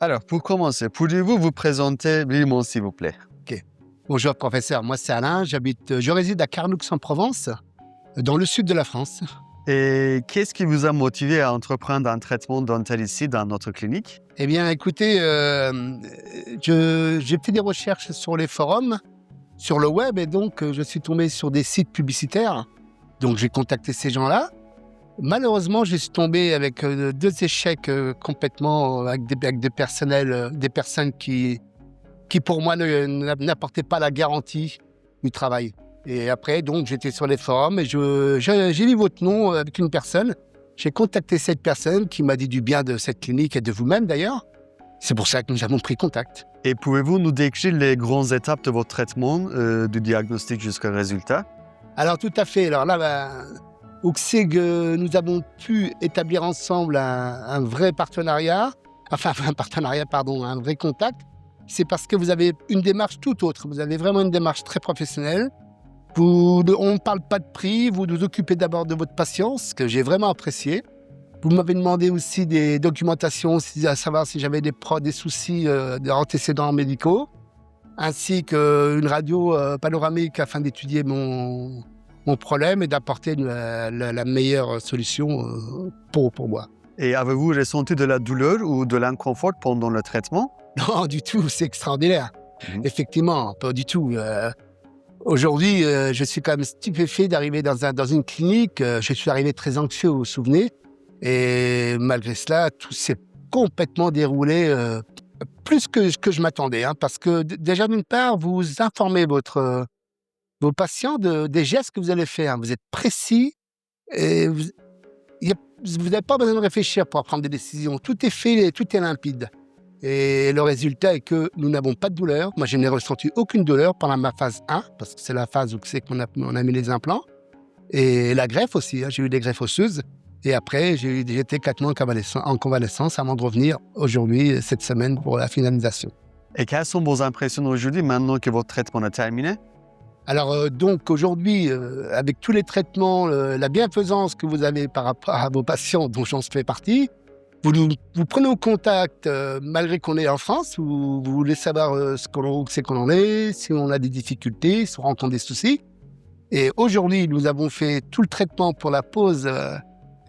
Alors, pour commencer, pourriez-vous vous présenter brièvement, s'il vous plaît? Ok. Bonjour professeur, moi c'est Alain, je réside à Carnoux-en-Provence, dans le sud de la France. Et qu'est-ce qui vous a motivé à entreprendre un traitement dentaire ici, dans notre clinique? Eh bien écoutez, j'ai fait des recherches sur les forums, sur le web, et donc je suis tombé sur des sites publicitaires. Donc j'ai contacté ces gens-là. Malheureusement, je suis tombé avec deux échecs complètement, avec des personnes qui pour moi n'apportaient pas la garantie du travail. Et après, donc, j'étais sur les forums et j'ai vu votre nom avec une personne. J'ai contacté cette personne qui m'a dit du bien de cette clinique et de vous-même d'ailleurs. C'est pour ça que nous avons pris contact. Et pouvez-vous nous décrire les grandes étapes de votre traitement, du diagnostic jusqu'au résultat? Alors tout à fait. Alors là, Auxig, nous avons pu établir ensemble un vrai partenariat, un vrai contact. C'est parce que vous avez une démarche tout autre. Vous avez vraiment une démarche très professionnelle. On ne parle pas de prix, vous nous occupez d'abord de votre patience, ce que j'ai vraiment apprécié. Vous m'avez demandé aussi des documentations, à savoir si j'avais des soucis d'antécédents médicaux, ainsi qu'une radio panoramique afin d'étudier mon problème et d'apporter la meilleure solution pour moi. Et avez-vous ressenti de la douleur ou de l'inconfort pendant le traitement? Non, du tout, c'est extraordinaire. Effectivement, pas du tout. Aujourd'hui, je suis quand même stupéfait d'arriver dans une clinique. Je suis arrivé très anxieux, vous vous souvenez. Et malgré cela, tout s'est complètement déroulé plus que je m'attendais. Parce que déjà, d'une part, vous informez vos patients des gestes que vous allez faire. Vous êtes précis et vous n'avez pas besoin de réfléchir pour prendre des décisions. Tout est fait et tout est limpide. Et le résultat est que nous n'avons pas de douleur. Moi, je n'ai ressenti aucune douleur pendant ma phase 1, parce que c'est la phase où c'est qu'on a mis les implants. Et la greffe aussi, j'ai eu des greffes osseuses. Et après, j'étais 4 mois en convalescence avant de revenir aujourd'hui, cette semaine, pour la finalisation. Et quelles sont vos impressions aujourd'hui, maintenant que votre traitement est terminé? Alors donc aujourd'hui, avec tous les traitements, la bienfaisance que vous avez par rapport à vos patients, dont j'en fais partie, vous prenez au contact malgré qu'on est en France, vous voulez savoir où c'est qu'on en est, si on a des difficultés, si on rencontre des soucis. Et aujourd'hui, nous avons fait tout le traitement pour la pose,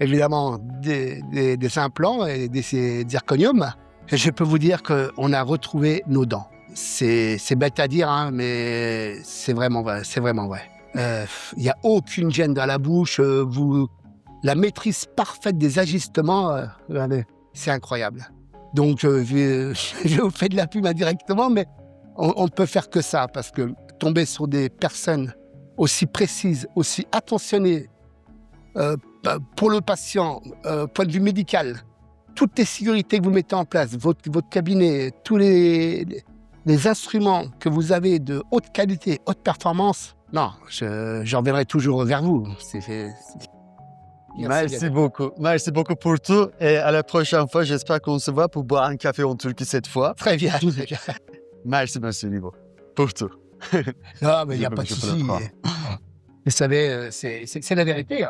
évidemment, des implants et des zirconiums. Et je peux vous dire qu'on a retrouvé nos dents. C'est bête à dire, mais c'est vraiment vrai. Il n'y a aucune gêne dans la bouche. La maîtrise parfaite des ajustements, c'est incroyable. Donc, je vous fais de la pub indirectement, mais on ne peut faire que ça, parce que tomber sur des personnes aussi précises, aussi attentionnées pour le patient, point de vue médical, toutes les sécurités que vous mettez en place, votre cabinet, tous les instruments que vous avez de haute qualité, haute performance, non, je reviendrai toujours vers vous. Merci beaucoup pour tout. Et à la prochaine fois, j'espère qu'on se voit pour boire un café en Turquie cette fois. Très bien. Merci, monsieur Nivo, pour tout. Non, mais il n'y a pas de souci. Vous savez, c'est la vérité.